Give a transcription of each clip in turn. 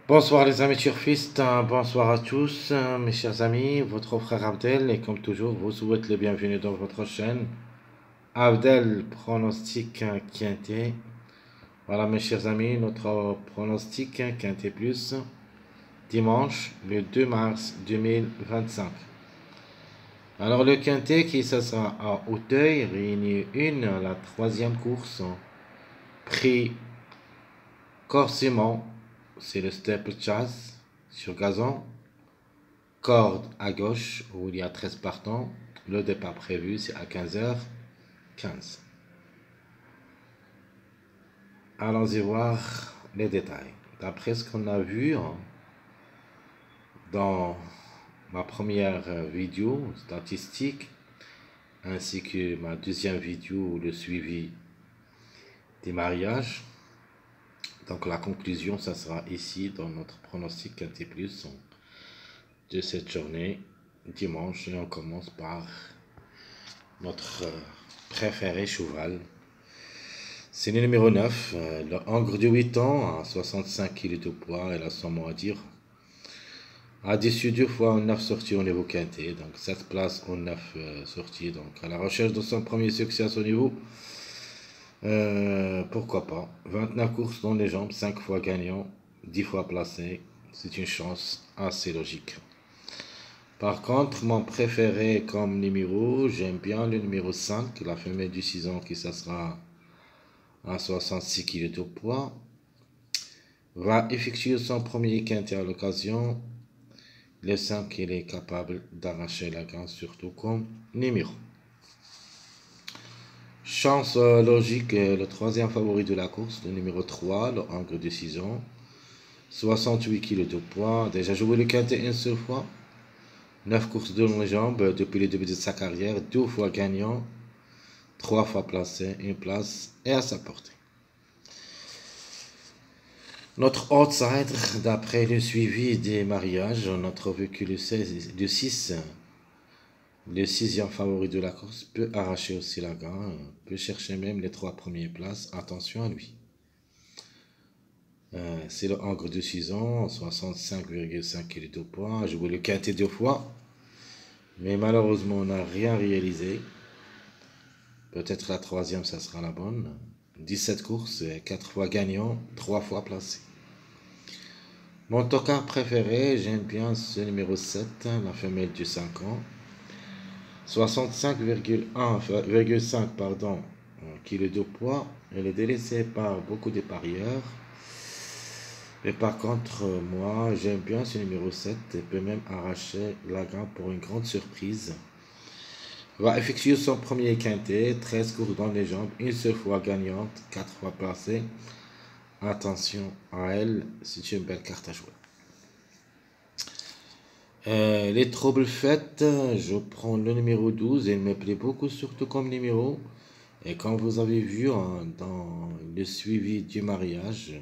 Bonsoir les amis turfistes, bonsoir à tous, mes chers amis, votre frère Abdel, et comme toujours, vous souhaite le bienvenu dans votre chaîne. Abdel, pronostic quintet. Voilà mes chers amis, notre pronostic quintet plus, dimanche, le 2 mars 2025. Alors le quintet qui ce sera à Auteuil, réunit la troisième course, prix Corsimon, c'est le Steeple Chase sur gazon. Corde à gauche où il y a 13 partants. Le départ prévu c'est à 15h15. Allons-y voir les détails. D'après ce qu'on a vu dans ma première vidéo statistique ainsi que ma deuxième vidéo, le suivi des mariages. Donc la conclusion, ça sera ici dans notre pronostic quintet plus de cette journée dimanche, et on commence par notre préféré cheval. C'est le numéro 9, le Angre de 8 ans, à 65 kg de poids, et là son mot à dire. A déçu deux fois en 9 sorties au niveau quintet, donc 7 places en 9 sorties, donc à la recherche de son premier succès à ce niveau. Pourquoi pas. 29 courses dans les jambes, 5 fois gagnant, 10 fois placé, c'est une chance assez logique. Par contre, mon préféré comme numéro, j'aime bien le numéro 5, la femelle du 6 ans qui ça sera à 66 kg de poids, va effectuer son premier quintet à l'occasion. Le 5, il est capable d'arracher la gagne, surtout comme numéro. Chance logique, le troisième favori de la course, le numéro 3, le Angre de 6 ans, 68 kg de poids, déjà joué le quintet une seule fois, 9 courses dans les jambes depuis le début de sa carrière, 2 fois gagnant, 3 fois placé, une place et à sa portée. Notre outsider, d'après le suivi des mariages, on a trouvé que le 6, le sixième favori de la course, peut arracher aussi la gagne, peut chercher même les 3 premières places. Attention à lui. C'est le Angre de 6 ans, 65,5 kg de poids, joué le quintet 2 fois, mais malheureusement on n'a rien réalisé. Peut-être la troisième, ça sera la bonne. 17 courses, 4 fois gagnant, 3 fois placé. Mon tocard préféré, j'aime bien ce numéro 7, la femelle du 5 ans. 65,5 kg de poids. Elle est délaissée par beaucoup de parieurs. Mais par contre, moi, j'aime bien ce numéro 7. Elle peut même arracher la gagne pour une grande surprise. Va effectuer son premier quintet, 13 courses dans les jambes, une seule fois gagnante, 4 fois placée. Attention à elle, c'est une belle carte à jouer. Les troubles faites, je prends le numéro 12, il me plaît beaucoup, surtout comme numéro. Et comme vous avez vu dans le suivi du mariage,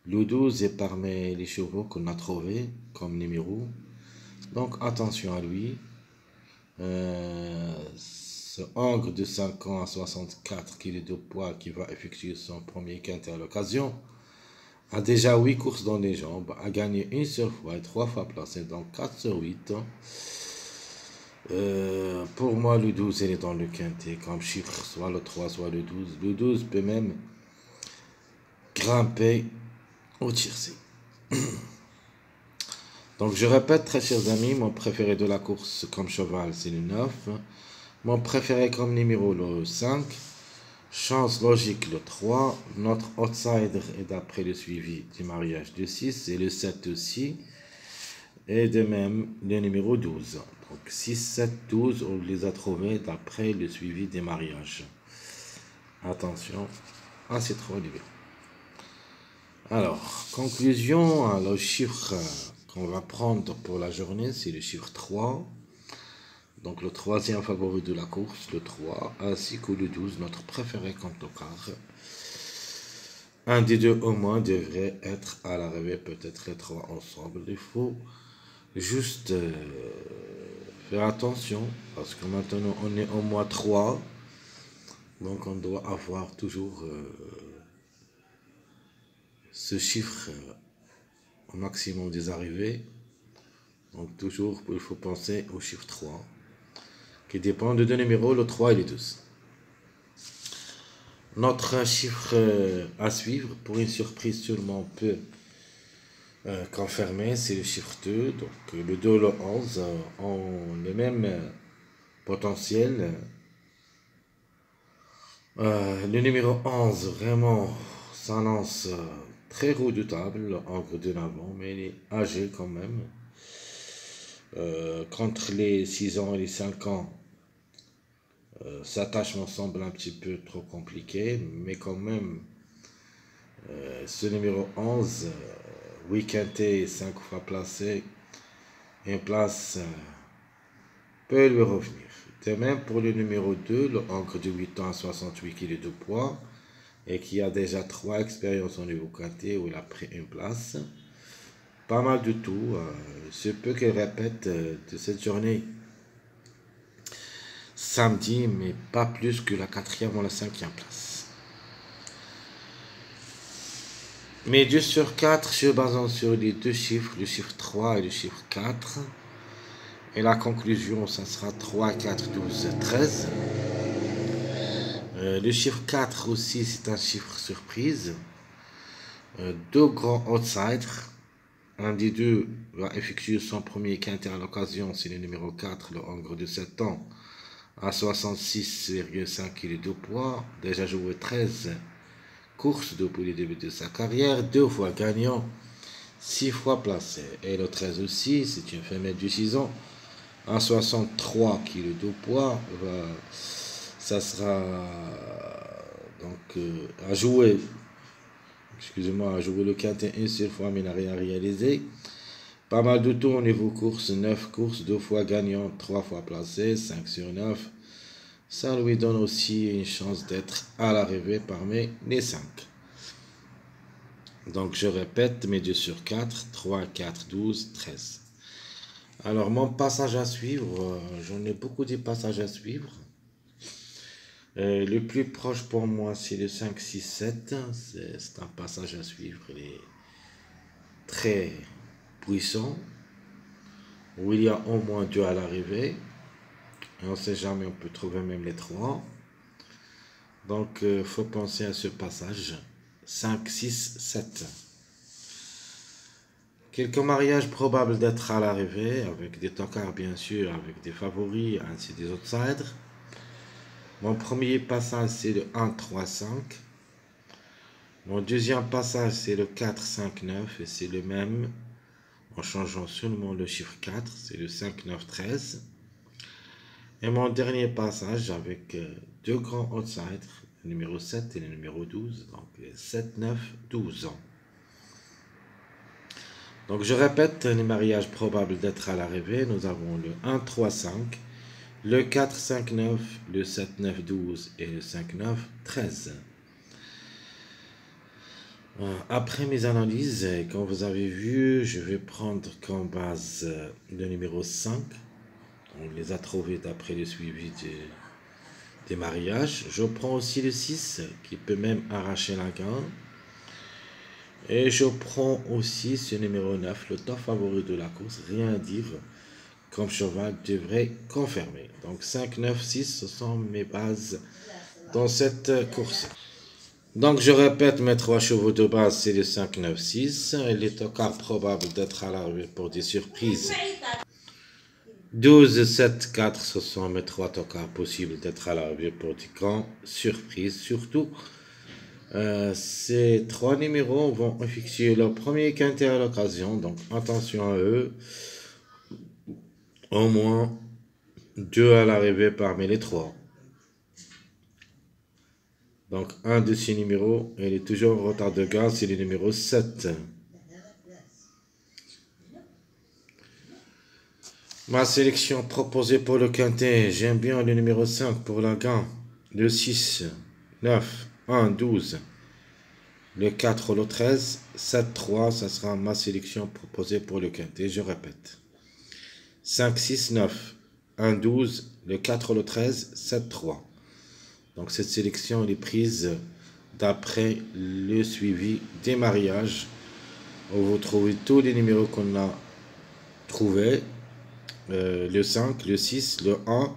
le 12 est parmi les chevaux qu'on a trouvé comme numéro. Donc attention à lui. Ce Angre de 5 ans à 64 kg de poids qui va effectuer son premier quintet à l'occasion a déjà 8 courses dans les jambes, a gagné une seule fois et 3 fois placé, donc 4 sur 8. Pour moi, le 12, il est dans le quintet comme chiffre, soit le 3, soit le 12. Le 12 peut même grimper au tiercé. Donc, je répète, très chers amis, mon préféré de la course comme cheval, c'est le 9. Mon préféré comme numéro, le 5. Chance logique, le 3. Notre outsider est d'après le suivi du mariage, le 6 et le 7 aussi. Et de même, le numéro 12. Donc 6, 7, 12, on les a trouvés d'après le suivi des mariages. Attention à ces 3 numéros. Alors, conclusion, le chiffre qu'on va prendre pour la journée, c'est le chiffre 3. Donc le troisième favori de la course, le 3, ainsi que le 12, notre préféré comme tocard. Un des deux au moins devrait être à l'arrivée, peut-être les 3 ensemble. Il faut juste faire attention, parce que maintenant on est au mois 3, donc on doit avoir toujours ce chiffre au maximum des arrivées. Donc toujours, il faut penser au chiffre 3, qui dépend de deux numéros, le 3 et le 12. Notre chiffre à suivre, pour une surprise seulement peu confirmée, c'est le chiffre 2. Donc le 2 et le 11 ont le même potentiel. Le numéro 11, vraiment, s'annonce très redoutable, encre de l'avant, mais il est âgé quand même. Contre les 6 ans et les 5 ans, sa tâche me semble un petit peu trop compliquée, mais quand même, ce numéro 11, week-endé 5 fois placé, une place peut lui revenir. De même pour le numéro 2, le encre de 8 ans à 68 kg de poids, et qui a déjà 3 expériences au niveau quinté où il a pris une place. Pas mal du tout, ce peu qu'il répète de cette journée samedi, mais pas plus que la 4e ou la 5e place. Mais 2 sur 4, se basant sur les deux chiffres, le chiffre 3 et le chiffre 4. Et la conclusion, ça sera 3, 4, 12, 13. Le chiffre 4 aussi, c'est un chiffre surprise. Deux grands outsiders. Un des deux va effectuer son premier quintet à l'occasion, c'est le numéro 4, le Hongre de 7 ans, à 66,5 kg de poids. Déjà joué 13 courses depuis le début de sa carrière, 2 fois gagnant, 6 fois placé. Et le 13 aussi, c'est une femelle de 6 ans, à 63 kg de poids. Ça sera donc à jouer. Excusez-moi, a joué le quintet une seule fois, mais n'a rien réalisé. Pas mal de tours au niveau course, 9 courses, 2 fois gagnant, 3 fois placé, 5 sur 9. Ça lui donne aussi une chance d'être à l'arrivée parmi les 5. Donc je répète, mes 2 sur 4, 3, 4, 12, 13. Alors mon passage à suivre, j'en ai beaucoup de passages à suivre. Le plus proche pour moi, c'est le 5, 6, 7. C'est un passage à suivre. Il est très puissant, où il y a au moins 2 à l'arrivée. Et on ne sait jamais, on peut trouver même les 3. Donc, il faut penser à ce passage. 5, 6, 7. Quelques mariages probables d'être à l'arrivée, avec des tocards bien sûr, avec des favoris, ainsi des outsiders. Mon premier passage, c'est le 1, 3, 5. Mon deuxième passage, c'est le 4, 5, 9. Et c'est le même, en changeant seulement le chiffre 4. C'est le 5, 9, 13. Et mon dernier passage, avec deux grands outsiders, le numéro 7 et le numéro 12. Donc 7, 9, 12 ans. Donc je répète les mariages probables d'être à l'arrivée. Nous avons le 1, 3, 5. Le 4, 5, 9, le 7, 9, 12 et le 5, 9, 13. Après mes analyses, comme vous avez vu, je vais prendre comme base le numéro 5. On les a trouvés d'après le suivi des mariages. Je prends aussi le 6 qui peut même arracher la gain. Et je prends aussi ce numéro 9, le top favori de la course. Rien à dire. Comme cheval devrait confirmer. Donc 5, 9, 6, ce sont mes bases dans cette course. Donc je répète, mes 3 chevaux de base, c'est le 5, 9, 6. Il est encore probable d'être à l'arrivée pour des surprises. 12, 7, 4, ce sont mes 3 tocards possibles d'être à l'arrivée pour des grandes surprises. Surtout, ces 3 numéros vont effectuer leur premier quintet à l'occasion. Donc attention à eux. Au moins 2 à l'arrivée parmi les 3. Donc, un de ces numéros, il est toujours en retard de gare, c'est le numéro 7. Ma sélection proposée pour le quintet, j'aime bien le numéro 5 pour la gain. Le 6, 9, 1, 12. Le 4, le 13, 7, 3, ça sera ma sélection proposée pour le quintet, je répète. 5, 6, 9, 1, 12, le 4, le 13, 7, 3. Donc cette sélection elle est prise d'après le suivi des mariages où vous trouvez tous les numéros qu'on a trouvés. Le 5, le 6, le 1,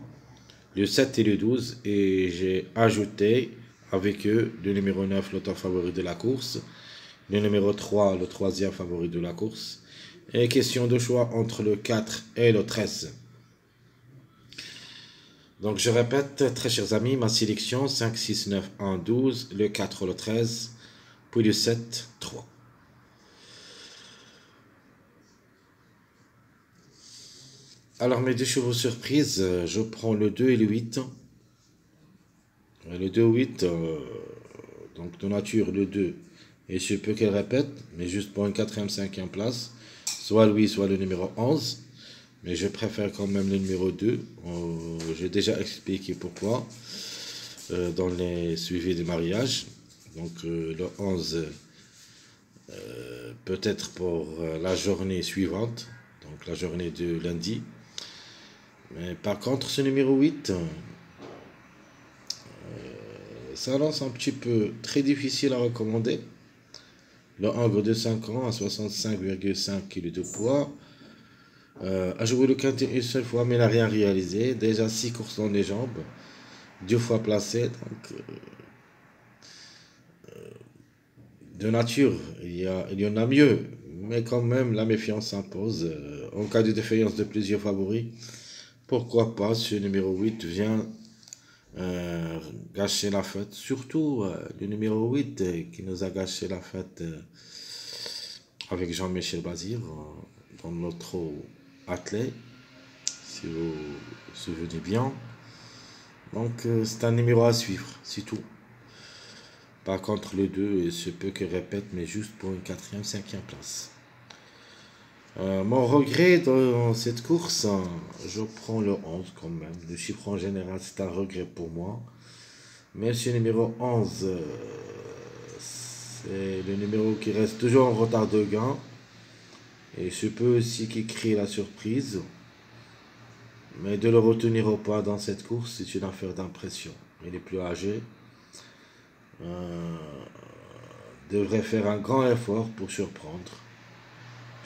le 7 et le 12. Et j'ai ajouté avec eux le numéro 9, l'auteur favori de la course. Le numéro 3, le troisième favori de la course. Et question de choix entre le 4 et le 13. Donc je répète, très chers amis, ma sélection 5, 6, 9, 1, 12, le 4, le 13, puis le 7, 3. Alors mes deux chevaux surprises, je prends le 2 et le 8. Le 2 8, donc de nature le 2, et je peux qu'elle répète, mais juste pour une quatrième, cinquième place, soit lui, soit le numéro 11. Mais je préfère quand même le numéro 2. J'ai déjà expliqué pourquoi dans les suivis de mariage. Donc le 11, peut-être pour la journée suivante, donc la journée de lundi. Mais par contre, ce numéro 8, ça lance un petit peu très difficile à recommander. Le hongre de 5 ans à 65,5 kg de poids. A joué le quintet une seule fois, mais n'a rien réalisé. Déjà 6 courses dans les jambes, 2 fois placé. Donc, de nature, il y en a mieux. Mais quand même, la méfiance s'impose. En cas de défaillance de plusieurs favoris, pourquoi pas ce numéro 8 vient gâcher la fête. Surtout le numéro 8 qui nous a gâché la fête avec Jean-Michel Bazir dans notre athlète, si vous vous souvenez bien. Donc c'est un numéro à suivre, c'est tout. Par contre le 2, il se peut qu'il répète, mais juste pour une quatrième, cinquième place. Mon regret dans cette course, je prends le 11 quand même. Le chiffre en général, c'est un regret pour moi. Mais ce numéro 11, c'est le numéro qui reste toujours en retard de gain. Et je peux aussi qu'il crée la surprise. Mais de le retenir au pas dans cette course, c'est une affaire d'impression. Il est plus âgé. Devrait faire un grand effort pour surprendre.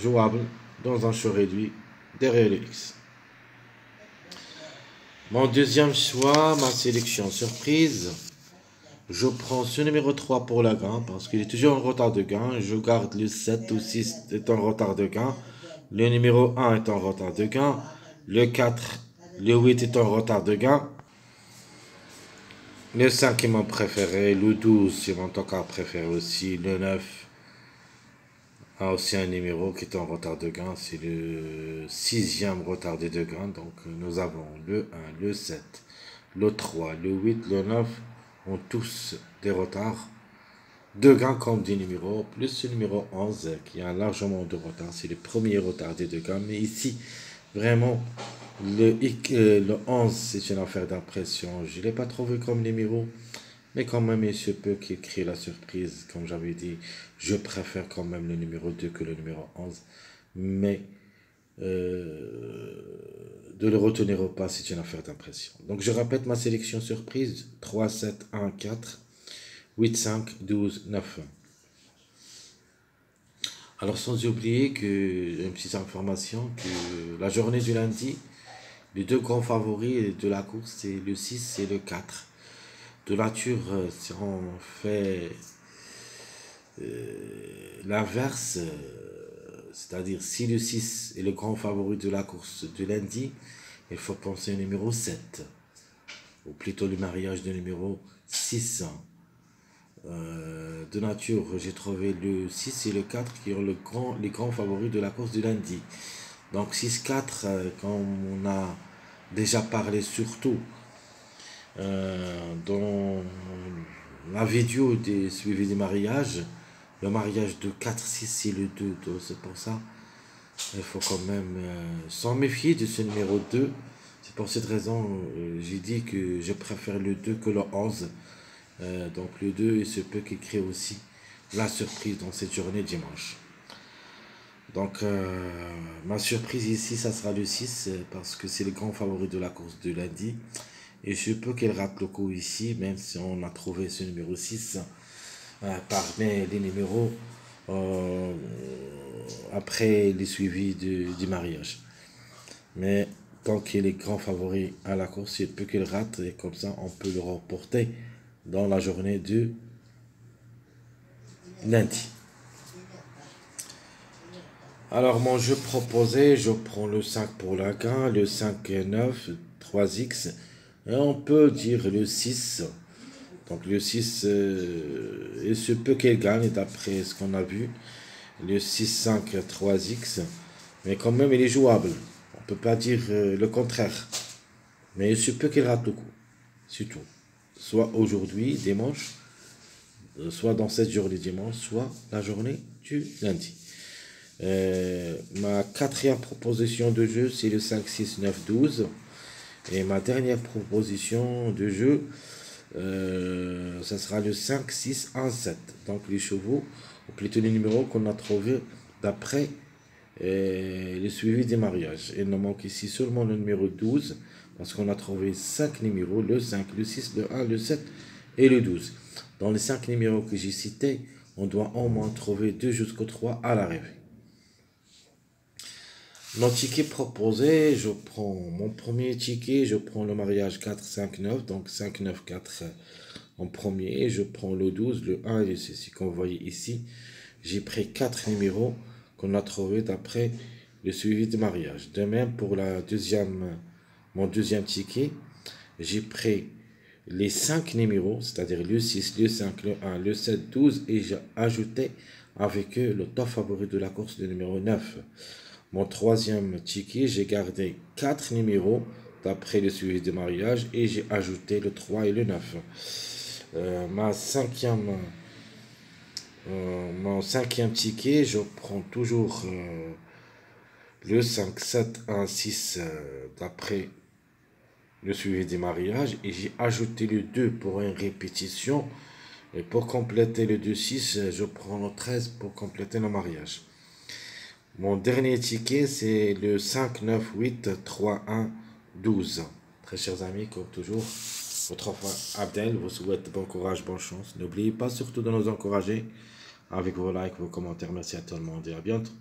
Jouable dans un show réduit derrière le X. Mon deuxième choix, ma sélection surprise. Je prends ce numéro 3 pour la gain parce qu'il est toujours en retard de gain. Je garde le 7 ou 6 est en retard de gain. Le numéro 1 est en retard de gain. Le 4, le 8 est en retard de gain. Le 5 est mon préféré. Le 12 c'est mon tocard préféré aussi. Le 9 a aussi un numéro qui est en retard de gain. C'est le 6e retardé de gain. Donc nous avons le 1, le 7, le 3, le 8, le 9 ont tous des retards de gain comme des numéros, plus le numéro 11 qui a largement de retard. C'est le premier retardé de gain. Mais ici, vraiment, le 11, c'est une affaire d'impression. Je ne l'ai pas trouvé comme numéro. Mais quand même, il se peut qu'il crée la surprise. Comme j'avais dit, je préfère quand même le numéro 2 que le numéro 11. Mais de le retenir au pas, c'est une affaire d'impression. Donc je répète ma sélection surprise. 3, 7, 1, 4, 8, 5, 12, 9. Alors sans oublier que, une petite information, que la journée du lundi, les deux grands favoris de la course, c'est le 6 et le 4. De nature, si on fait l'inverse, c'est-à-dire si le 6 est le grand favori de la course de lundi, il faut penser au numéro 7, ou plutôt le mariage de numéro 6. De nature, j'ai trouvé le 6 et le 4 qui ont les grands favoris de la course du lundi. Donc 6-4, comme on a déjà parlé surtout dans la vidéo des suivis des mariages, le mariage de 4-6 c'est le 2. C'est pour ça il faut quand même s'en méfier de ce numéro 2. C'est pour cette raison j'ai dit que je préfère le 2 que le 11. Donc le 2, il se peut qu'il crée aussi la surprise dans cette journée dimanche. Donc ma surprise ici, ça sera le 6 parce que c'est le grand favori de la course de lundi. Et je peux qu'elle rate le coup ici, même si on a trouvé ce numéro 6 parmi les numéros après les suivis du mariage. Mais tant qu'il est grand favori à la course, il peut qu'il rate et comme ça on peut le reporter dans la journée du lundi. Alors mon jeu proposé, je prends le 5 pour la gain, le 5-9, 3x, et on peut dire le 6. Donc le 6, il se peut qu'il gagne d'après ce qu'on a vu. Le 6-5, 3x, mais quand même il est jouable. On peut pas dire le contraire. Mais il se peut qu'il rate le coup. C'est tout. Soit aujourd'hui, dimanche, soit dans cette journée dimanche, soit la journée du lundi. Ma quatrième proposition de jeu, c'est le 5, 6, 9, 12. Et ma dernière proposition de jeu, ça sera le 5, 6, 1, 7. Donc les chevaux, ou plutôt les numéros qu'on a trouvés d'après le suivi des mariages. Il nous manque ici seulement le numéro 12, parce qu'on a trouvé 5 numéros, le 5, le 6, le 1, le 7 et le 12. Dans les 5 numéros que j'ai cités, on doit au moins trouver 2 jusqu'au 3 à l'arrivée. Mon ticket proposé, je prends mon premier ticket, je prends le mariage 4, 5, 9, donc 5, 9, 4 en premier, je prends le 12, le 1 et le 6. Comme vous voyez ici, j'ai pris 4 numéros qu'on a trouvés d'après le suivi de mariage. De même pour mon deuxième ticket, j'ai pris les 5 numéros, c'est-à-dire le 6, le 5, le 1, le 7, 12, et j'ai ajouté avec eux le top favori de la course, le numéro 9. Mon troisième ticket, j'ai gardé 4 numéros d'après le suivi de mariage et j'ai ajouté le 3 et le 9. Mon cinquième ticket, je prends toujours le 5, 7, 1, 6 d'après le suivi des mariages et j'ai ajouté le 2 pour une répétition. Et pour compléter le 2, 6, je prends le 13 pour compléter le mariage. Mon dernier ticket, c'est le 5, 9, 8, 3, 1, 12. Très chers amis, comme toujours, votre frère Abdel vous souhaite bon courage, bonne chance. N'oubliez pas surtout de nous encourager avec vos likes, vos commentaires. Merci à tout le monde et à bientôt.